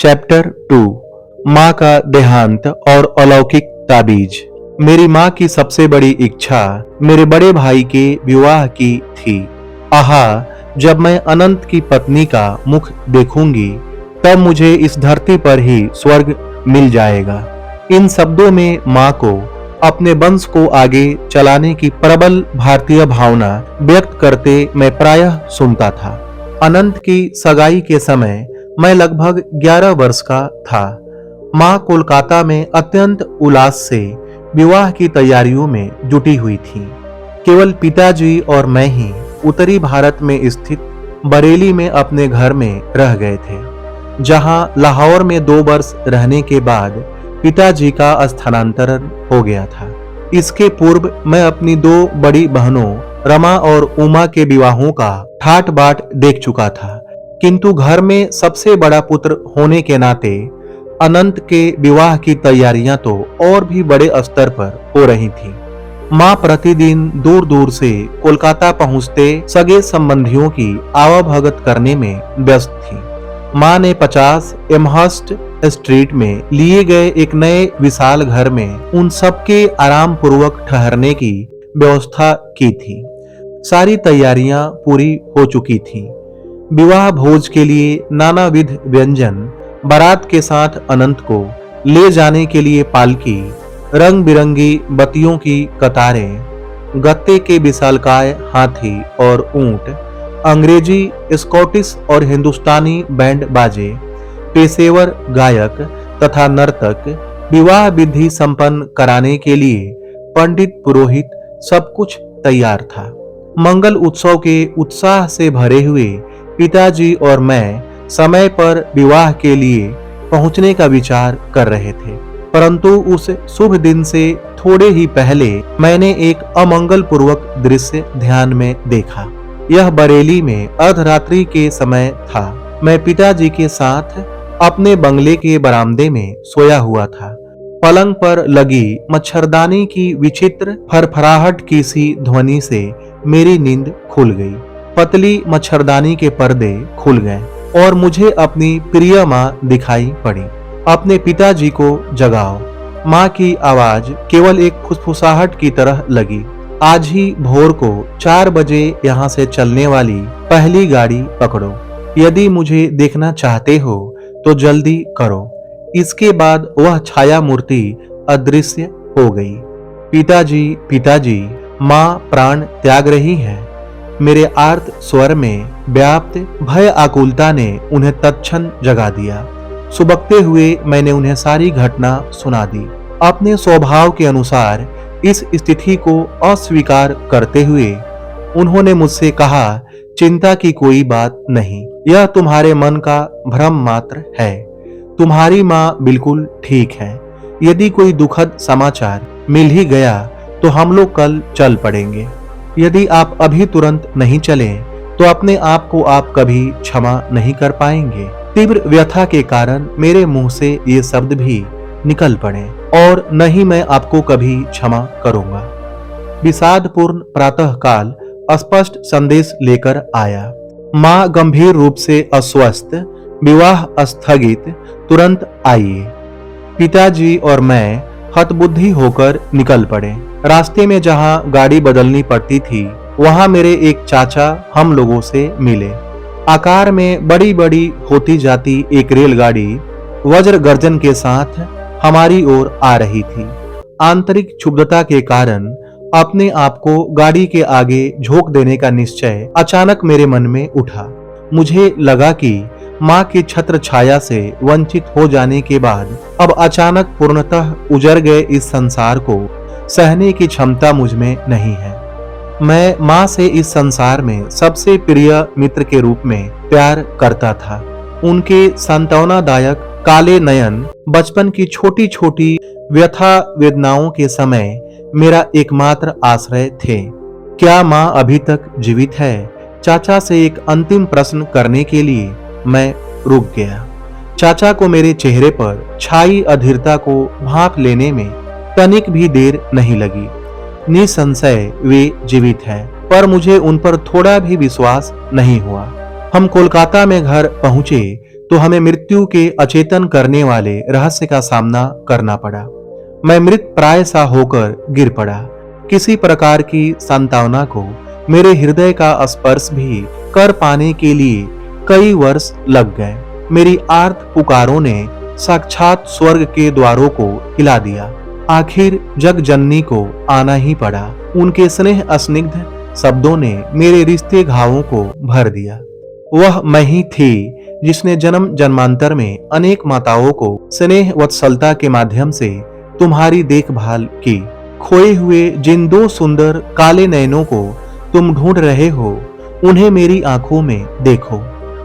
Chapter 2 माँ का देहांत और अलौकिक ताबीज। मेरी माँ की सबसे बड़ी इच्छा मेरे बड़े भाई के विवाह की थी। आहा, जब मैं अनंत की पत्नी का मुख देखूंगी तब मुझे इस धरती पर ही स्वर्ग मिल जाएगा। इन शब्दों में माँ को अपने वंश को आगे चलाने की प्रबल भारतीय भावना व्यक्त करते मैं प्रायः सुनता था। अनंत की सगाई के समय मैं लगभग 11 वर्ष का था। माँ कोलकाता में अत्यंत उल्लास से विवाह की तैयारियों में जुटी हुई थी। केवल पिताजी और मैं ही उत्तरी भारत में स्थित बरेली में अपने घर में रह गए थे, जहां लाहौर में 2 वर्ष रहने के बाद पिताजी का स्थानांतरण हो गया था। इसके पूर्व मैं अपनी 2 बड़ी बहनों रमा और उमा के विवाहों का ठाट बाट देख चुका था, किंतु घर में सबसे बड़ा पुत्र होने के नाते अनंत के विवाह की तैयारियां तो और भी बड़े स्तर पर हो रही थी। माँ प्रतिदिन दूर दूर से कोलकाता पहुंचते सगे संबंधियों की आवाभगत करने में व्यस्त थी। माँ ने 50 एमहर्स्ट स्ट्रीट में लिए गए एक नए विशाल घर में उन सबके आराम पूर्वक ठहरने की व्यवस्था की थी। सारी तैयारियां पूरी हो चुकी थी। विवाह भोज के लिए नानाविध व्यंजन, बारात के साथ अनंत को ले जाने के लिए पालकी, रंग बिरंगी बत्तियों की कतारें, गत्ते के विशालकाय हाथी और ऊंट, अंग्रेजी, स्कॉटिश और हिंदुस्तानी बैंड बाजे, पेशेवर गायक तथा नर्तक, विवाह विधि संपन्न कराने के लिए पंडित पुरोहित, सब कुछ तैयार था। मंगल उत्सव के उत्साह से भरे हुए पिताजी और मैं समय पर विवाह के लिए पहुंचने का विचार कर रहे थे, परंतु उस शुभ दिन से थोड़े ही पहले मैंने एक अमंगल पूर्वक दृश्य ध्यान में देखा। यह बरेली में अर्धरात्रि के समय था। मैं पिताजी के साथ अपने बंगले के बरामदे में सोया हुआ था। पलंग पर लगी मच्छरदानी की विचित्र फरफराहट की सी ध्वनि से मेरी नींद खुल गई। पतली मच्छरदानी के पर्दे खुल गए और मुझे अपनी प्रिय माँ दिखाई पड़ी। अपने पिताजी को जगाओ। माँ की आवाज केवल एक फुसफुसाहट की तरह लगी। आज ही भोर को 4 बजे यहाँ से चलने वाली पहली गाड़ी पकड़ो। यदि मुझे देखना चाहते हो तो जल्दी करो। इसके बाद वह छाया मूर्ति अदृश्य हो गई। पिताजी, पिताजी, माँ प्राण त्याग रही है। मेरे आर्त स्वर में व्याप्त भय आकुलता ने उन्हें तत्क्षण जगा दिया। सुबकते हुए मैंने उन्हें सारी घटना सुना दी। अपने स्वभाव के अनुसार इस स्थिति को अस्वीकार करते हुए उन्होंने मुझसे कहा, चिंता की कोई बात नहीं, यह तुम्हारे मन का भ्रम मात्र है। तुम्हारी माँ बिल्कुल ठीक है। यदि कोई दुखद समाचार मिल ही गया तो हम लोग कल चल पड़ेंगे। यदि आप अभी तुरंत नहीं चले तो अपने आप को आप कभी क्षमा नहीं कर पाएंगे। तीव्र व्यथा के कारण मेरे मुंह से ये शब्द भी निकल पड़े और न ही मैं आपको कभी क्षमा करूंगा। विषादपूर्ण प्रातःकाल स्पष्ट संदेश लेकर आया। माँ गंभीर रूप से अस्वस्थ, विवाह स्थगित, तुरंत आइए। पिताजी और मैं हतबुद्धि होकर निकल पड़े। रास्ते में जहां गाड़ी बदलनी पड़ती थी वहां मेरे एक चाचा हम लोगों से मिले। आकार में बड़ी बड़ी होती जाती एक रेलगाड़ी वज्र गर्जन के साथ हमारी ओर आ रही थी। आंतरिक क्षुब्धता के कारण अपने आप को गाड़ी के आगे झोंक देने का निश्चय अचानक मेरे मन में उठा। मुझे लगा कि माँ की छत्र छाया से वंचित हो जाने के बाद अब अचानक पूर्णतः उजड़ गए इस संसार को सहने की क्षमता मुझ में नहीं है। मैं माँ से इस संसार में सबसे प्रिय मित्र के रूप में प्यार करता था। उनके सांत्वनादायक काले नयन बचपन की छोटी छोटी व्यथा वेदनाओं के समय मेरा एकमात्र आश्रय थे। क्या माँ अभी तक जीवित है? चाचा से एक अंतिम प्रश्न करने के लिए मैं रुक गया। चाचा को मेरे चेहरे पर छाई अधीरता को भांप लेने में तनिक भी देर नहीं लगी। निसंशय वे जीवित हैं, पर मुझे उन पर थोड़ा भी विश्वास नहीं हुआ। हम कोलकाता में घर पहुंचे तो हमें मृत्यु के अचेतन करने वाले रहस्य का सामना करना पड़ा। मैं मृत प्राय सा होकर गिर पड़ा। किसी प्रकार की सांत्वना को मेरे हृदय का स्पर्श भी कर पाने के लिए कई वर्ष लग गए। मेरी आर्त पुकारों ने साक्षात स्वर्ग के द्वारों को हिला दिया। आखिर जग जननी को आना ही पड़ा। उनके स्नेह स्निग्ध शब्दों ने मेरे रिश्ते घावों को भर दिया। वह मैं ही थी जिसने जन्म जन्मांतर में अनेक माताओं को स्नेह वत्सलता के माध्यम से तुम्हारी देखभाल की। खोए हुए जिन दो सुंदर काले नयनों को तुम ढूंढ रहे हो, उन्हें मेरी आंखों में देखो।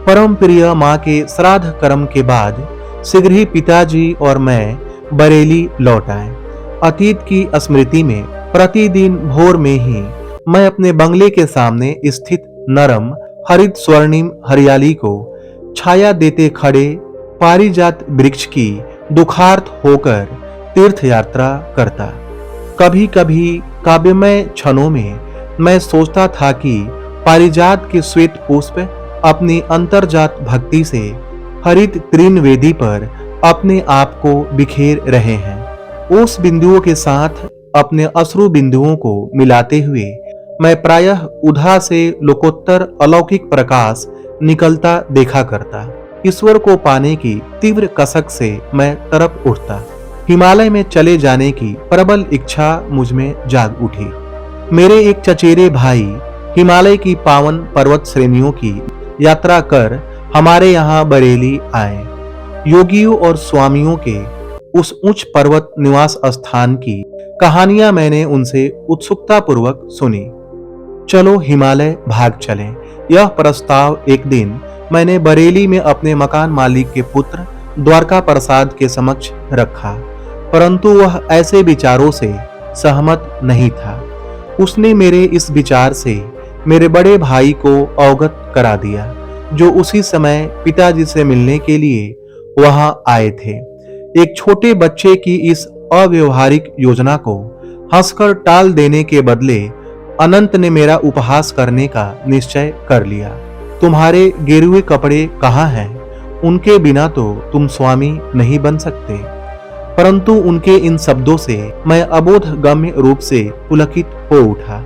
परम प्रिय माँ के श्राद्ध कर्म के बाद शीघ्र ही पिताजी और मैं बरेली लौट आए। अतीत की स्मृति में प्रतिदिन भोर में ही मैं अपने बंगले के सामने स्थित नरम हरित स्वर्णिम हरियाली को छाया देते खड़े पारिजात वृक्ष की दुखार्त होकर तीर्थ यात्रा करता। कभी कभी काव्यमय क्षणों में मैं सोचता था कि पारिजात के श्वेत पुष्प अपनी अंतर्जात भक्ति से हरित तृणवेदी पर अपने आप को बिखेर रहे हैं। उस बिंदुओं के साथ अपने अश्रु बिंदुओं को मिलाते हुए मैं प्रायः उधा से लोकोत्तर अलौकिक प्रकाश निकलता देखा करता। ईश्वर को पाने की तीव्र कसक से मैं तरफ उठता। हिमालय में चले जाने की प्रबल इच्छा मुझ में जाग उठी। मेरे एक चचेरे भाई हिमालय की पावन पर्वत श्रेणियों की यात्रा कर हमारे यहाँ बरेली आए। योगियों और स्वामियों के उस उच्च पर्वत निवास स्थान की कहानियां मैंने उनसे उत्सुकता पूर्वक सुनी। चलो हिमालय भाग चलें, यह प्रस्ताव एक दिन मैंने बरेली में अपने मकान मालिक के पुत्र द्वारका प्रसाद के समक्ष रखा, परंतु वह ऐसे विचारों से सहमत नहीं था। उसने मेरे इस विचार से मेरे बड़े भाई को अवगत करा दिया, जो उसी समय पिताजी से मिलने के लिए वहां आए थे। एक छोटे बच्चे की इस अव्यवहारिक योजना को हंसकर टाल देने के बदले अनंत ने मेरा उपहास करने का निश्चय कर लिया। तुम्हारे गेरुए कपड़े कहाँ हैं? उनके बिना तो तुम स्वामी नहीं बन सकते। परंतु उनके इन शब्दों से मैं अबोध गम्य रूप से पुलकित हो उठा।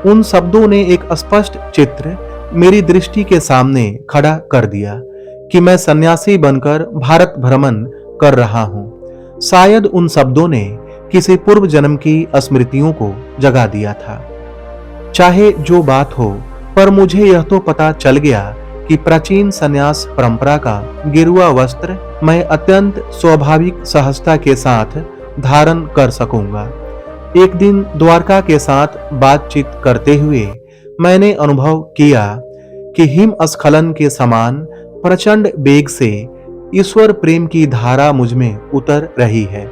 उन शब्दों ने एक स्पष्ट चित्र मेरी दृष्टि के सामने खड़ा कर दिया कि मैं सन्यासी बनकर भारत भ्रमण कर रहा हूं। शायद उन शब्दों ने किसी पूर्व जन्म की स्मृतियों को जगा दिया था। चाहे जो बात हो, पर मुझे यह तो पता चल गया कि प्राचीन संन्यास परंपरा का गेरुआ वस्त्र मैं अत्यंत स्वाभाविक सहजता के साथ धारण कर सकूंगा। एक दिन द्वारका के साथ बातचीत करते हुए मैंने अनुभव किया कि हिमस्खलन के समान प्रचंड वेग से ईश्वर प्रेम की धारा मुझ में उतर रही है।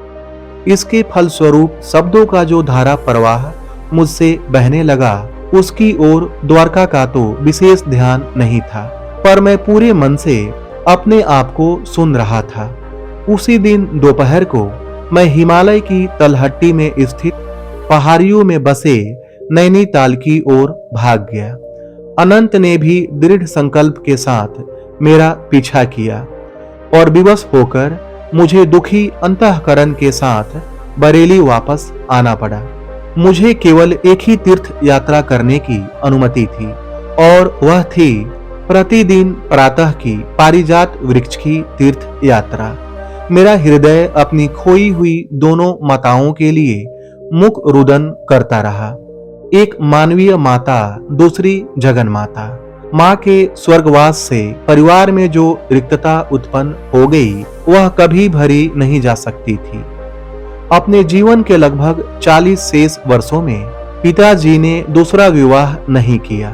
इसके फलस्वरूप शब्दों का जो धारा प्रवाह मुझसे बहने लगा, उसकी ओर द्वारका का तो विशेष ध्यान नहीं था, पर मैं पूरे मन से अपने आप को सुन रहा था। उसी दिन दोपहर को मैं हिमालय की तलहट्टी में स्थित पहाड़ियों में बसे नैनीताल की ओर भाग गया। अनंत ने भी दृढ़ संकल्प के साथ मेरा पीछा किया और विवश होकर मुझे दुखी अंतःकरण के साथ बरेली वापस आना पड़ा। मुझे केवल एक ही तीर्थ यात्रा करने की अनुमति थी, और वह थी प्रतिदिन प्रातः की पारिजात वृक्ष की तीर्थ यात्रा। मेरा हृदय अपनी खोई हुई दोनों माताओं के लिए मुख रुदन करता रहा। एक मानवीय माता, दूसरी जगन माता। माँ के स्वर्गवास से परिवार में जो रिक्तता उत्पन्न हो गई, वह कभी भरी नहीं जा सकती थी। अपने जीवन के लगभग 40 शेष वर्षों में पिताजी ने दूसरा विवाह नहीं किया।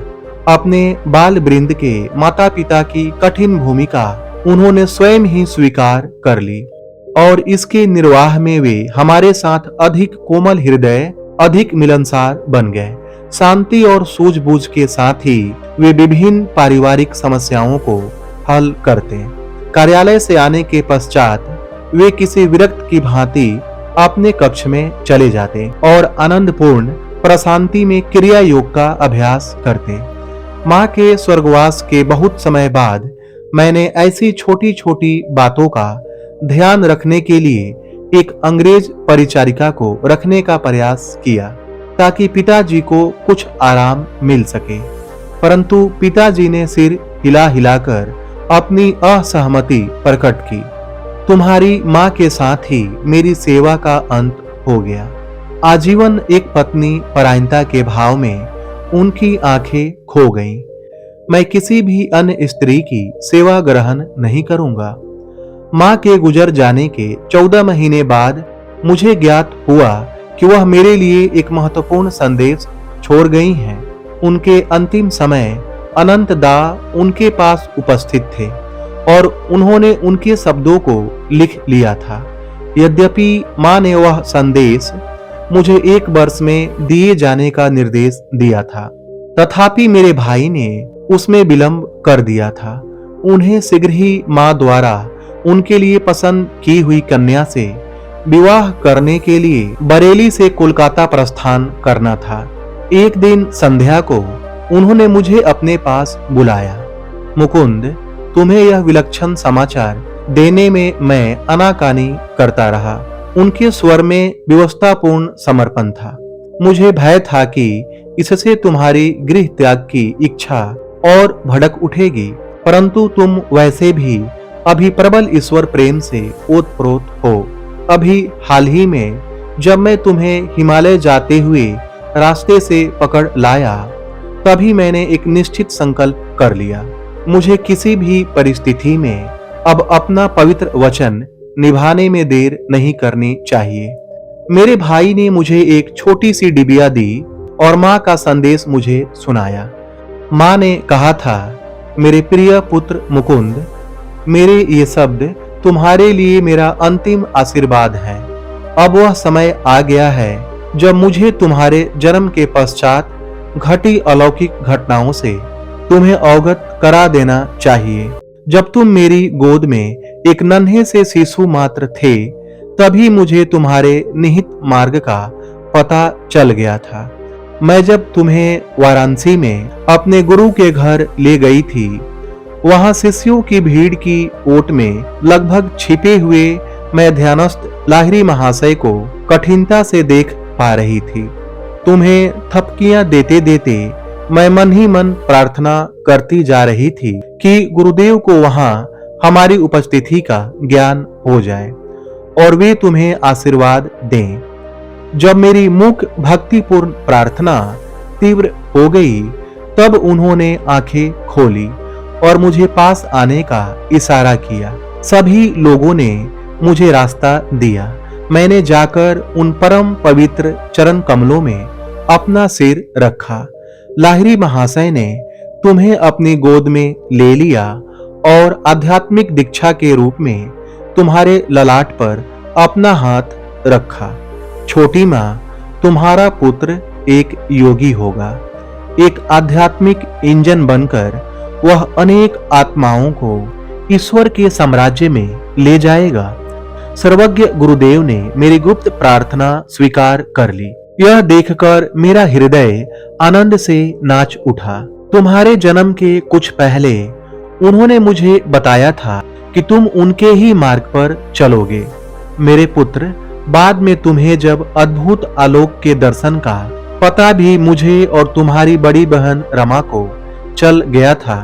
अपने बाल वृंद के माता पिता की कठिन भूमिका उन्होंने स्वयं ही स्वीकार कर ली, और इसके निर्वाह में वे हमारे साथ अधिक कोमल हृदय, अधिक मिलनसार बन गए। शांति और सूझबूझ के साथ ही वे विभिन्न पारिवारिक समस्याओं को हल करते। कार्यालय से आने के पश्चात वे किसी विरक्त की भांति अपने कक्ष में चले जाते और आनंदपूर्ण प्रशांति में क्रिया योग का अभ्यास करते। माँ के स्वर्गवास के बहुत समय बाद मैंने ऐसी छोटी छोटी बातों का ध्यान रखने के लिए एक अंग्रेज परिचारिका को रखने का प्रयास किया ताकि पिताजी को कुछ आराम मिल सके, परंतु पिताजी ने सिर हिला हिलाकर अपनी असहमति प्रकट की। तुम्हारी माँ के साथ ही मेरी सेवा का अंत हो गया। आजीवन एक पत्नी परायणता के भाव में उनकी आंखें खो गईं। मैं किसी भी अन्य स्त्री की सेवा ग्रहण नहीं करूंगा। माँ के गुजर जाने के 14 महीने बाद मुझे ज्ञात हुआ कि वह मेरे लिए एक महत्वपूर्ण संदेश छोड़ गई हैं। उनके अंतिम समय अनंत दा उनके पास उपस्थित थे और उन्होंने उनके शब्दों को लिख लिया था। यद्यपि माँ ने वह संदेश मुझे 1 वर्ष में दिए जाने का निर्देश दिया था, तथापि मेरे भाई ने उसमें विलंब कर दिया था। उन्हें शीघ्र ही माँ द्वारा उनके लिए पसंद की हुई कन्या से विवाह करने के लिए बरेली से कोलकाता प्रस्थान करना था। एक दिन संध्या को उन्होंने मुझे अपने पास बुलाया। मुकुंद, तुम्हें यह विलक्षण समाचार देने में मैं आनाकानी करता रहा। उनके स्वर में विवशतापूर्ण समर्पण था। मुझे भय था कि इससे तुम्हारी गृह त्याग की इच्छा और भड़क उठेगी, परंतु तुम वैसे भी अभी प्रबल ईश्वर प्रेम से ओतप्रोत हो। अभी हाल ही में जब मैं तुम्हें हिमालय जाते हुए रास्ते से पकड़ लाया, तभी मैंने एक निश्चित संकल्प कर लिया। मुझे किसी भी परिस्थिति में अब अपना पवित्र वचन निभाने में देर नहीं करनी चाहिए। मेरे भाई ने मुझे एक छोटी सी डिबिया दी और माँ का संदेश मुझे सुनाया। माँ ने कहा था, मेरे प्रिय पुत्र मुकुंद, मेरे ये शब्द तुम्हारे लिए मेरा अंतिम आशीर्वाद है। अब वह समय आ गया है जब मुझे तुम्हारे जन्म के पश्चात घटी अलौकिक घटनाओं से तुम्हें अवगत करा देना चाहिए। जब तुम मेरी गोद में एक नन्हे से शिशु मात्र थे, तभी मुझे तुम्हारे निहित मार्ग का पता चल गया था। मैं जब तुम्हें वाराणसी में अपने गुरु के घर ले गई थी, वहां शिष्यों की भीड़ की ओट में लगभग छिपे हुए मैं ध्यानस्थ लाहिरी महाशय को कठिनता से देख पा रही थी। तुम्हें थपकियां देते देते मैं मन ही मन प्रार्थना करती जा रही थी कि गुरुदेव को वहां हमारी उपस्थिति का ज्ञान हो जाए और वे तुम्हें आशीर्वाद दें। जब मेरी मुख भक्तिपूर्ण प्रार्थना तीव्र हो गई, तब उन्होंने आंखें खोली और मुझे पास आने का इशारा किया। सभी लोगों ने मुझे रास्ता दिया। मैंने जाकर उन परम पवित्र चरण कमलों में अपना सिर रखा। लाहिरी महाशय ने तुम्हें अपनी गोद में ले लिया और आध्यात्मिक दीक्षा के रूप में तुम्हारे ललाट पर अपना हाथ रखा। छोटी माँ, तुम्हारा पुत्र एक योगी होगा। एक आध्यात्मिक इंजन बनकर वह अनेक आत्माओं को ईश्वर के साम्राज्य में ले जाएगा। सर्वज्ञ गुरुदेव ने मेरी गुप्त प्रार्थना स्वीकार कर ली। यह देखकर मेरा हृदय आनंद से नाच उठा। तुम्हारे जन्म के कुछ पहले उन्होंने मुझे बताया था कि तुम उनके ही मार्ग पर चलोगे। मेरे पुत्र, बाद में तुम्हें जब अद्भुत आलोक के दर्शन का पता भी मुझे और तुम्हारी बड़ी बहन रमा को चल गया था,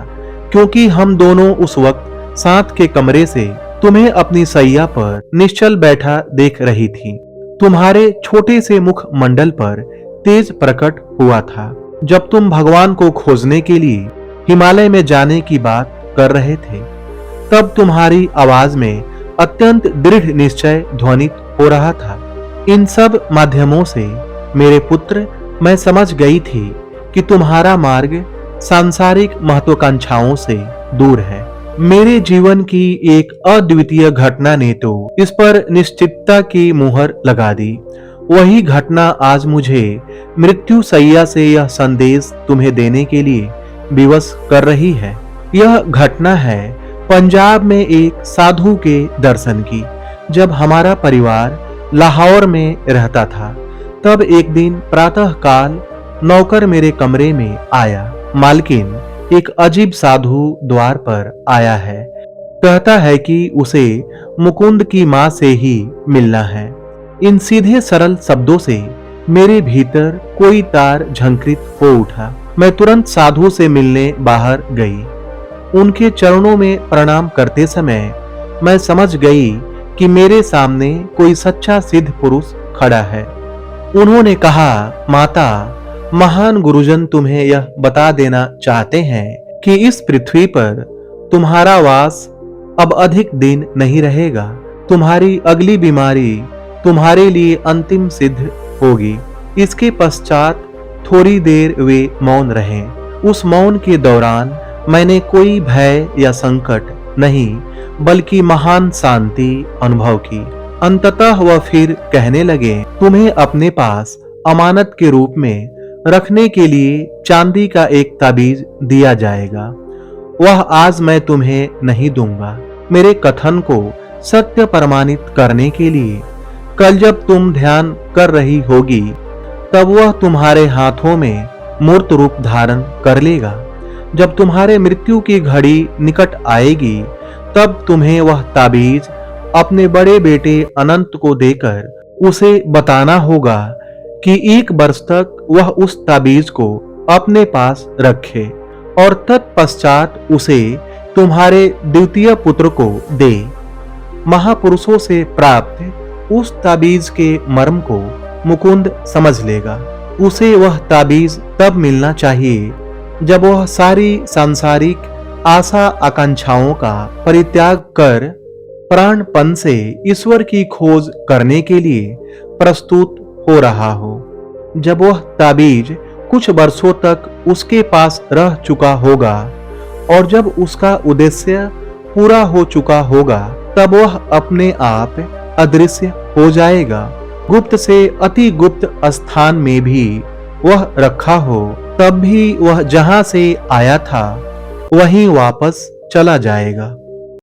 क्योंकि हम दोनों उस वक्त साथ के कमरे से तुम्हें अपनी सैया पर निश्चल बैठा देख रही थी। तुम्हारे छोटे से मुख मंडल पर तेज प्रकट हुआ था जब तुम भगवान को खोजने के लिए हिमालय में जाने की बात कर रहे थे। तब तुम्हारी आवाज में अत्यंत दृढ़ निश्चय ध्वनित हो रहा था। इन सब माध्यमों से मेरे पुत्र, मैं समझ गई थी कि तुम्हारा मार्ग सांसारिक महत्वाकांक्षाओं से दूर है। मेरे जीवन की एक अद्वितीय घटना ने तो इस पर निश्चितता की मुहर लगा दी। वही घटना आज मुझे मृत्यु सैया से यह संदेश तुम्हें देने के लिए विवश कर रही है। यह घटना है पंजाब में एक साधु के दर्शन की। जब हमारा परिवार लाहौर में रहता था, तब एक दिन प्रातः काल नौकर मेरे कमरे में आया। मालकिन, एक अजीब साधु द्वार पर आया है। कहता है कि उसे मुकुंद की मां से ही मिलना है। इन सीधे सरल शब्दों से मेरे भीतर कोई तार झंकृत हो उठा। मैं तुरंत साधु से मिलने बाहर गई। उनके चरणों में प्रणाम करते समय मैं समझ गई कि मेरे सामने कोई सच्चा सिद्ध पुरुष खड़ा है। उन्होंने कहा, माता, महान गुरुजन तुम्हें यह बता देना चाहते हैं कि इस पृथ्वी पर तुम्हारा वास अब अधिक दिन नहीं रहेगा। तुम्हारी अगली बीमारी तुम्हारे लिए अंतिम सिद्ध होगी। इसके पश्चात थोड़ी देर वे मौन रहे। उस मौन के दौरान मैंने कोई भय या संकट नहीं, बल्कि महान शांति अनुभव की। अंततः वह फिर कहने लगे, तुम्हें अपने पास अमानत के रूप में रखने के लिए चांदी का एक ताबीज दिया जाएगा। वह आज मैं तुम्हें नहीं दूंगा। मेरे कथन को सत्य प्रमाणित करने के लिए कल जब तुम ध्यान कर रही होगी, तब वह तुम्हारे हाथों में मूर्त रूप धारण कर लेगा। जब तुम्हारे मृत्यु की घड़ी निकट आएगी, तब तुम्हें वह ताबीज अपने बड़े बेटे अनंत को देकर उसे बताना होगा कि 1 वर्ष तक वह उस ताबीज को अपने पास रखे और तत्पश्चात उसे तुम्हारे द्वितीय पुत्र को दे। महापुरुषों से प्राप्त उस ताबीज के मर्म को मुकुंद समझ लेगा। उसे वह ताबीज तब मिलना चाहिए जब वह सारी सांसारिक आशा आकांक्षाओं का परित्याग कर प्राणपण से ईश्वर की खोज करने के लिए प्रस्तुत हो रहा हो। जब वह ताबीज कुछ वर्षों तक उसके पास रह चुका होगा और जब उसका उद्देश्य पूरा हो चुका होगा, तब वह अपने आप अदृश्य हो जाएगा। गुप्त से अति गुप्त स्थान में भी वह रखा हो, तब भी वह जहां से आया था वहीं वापस चला जाएगा।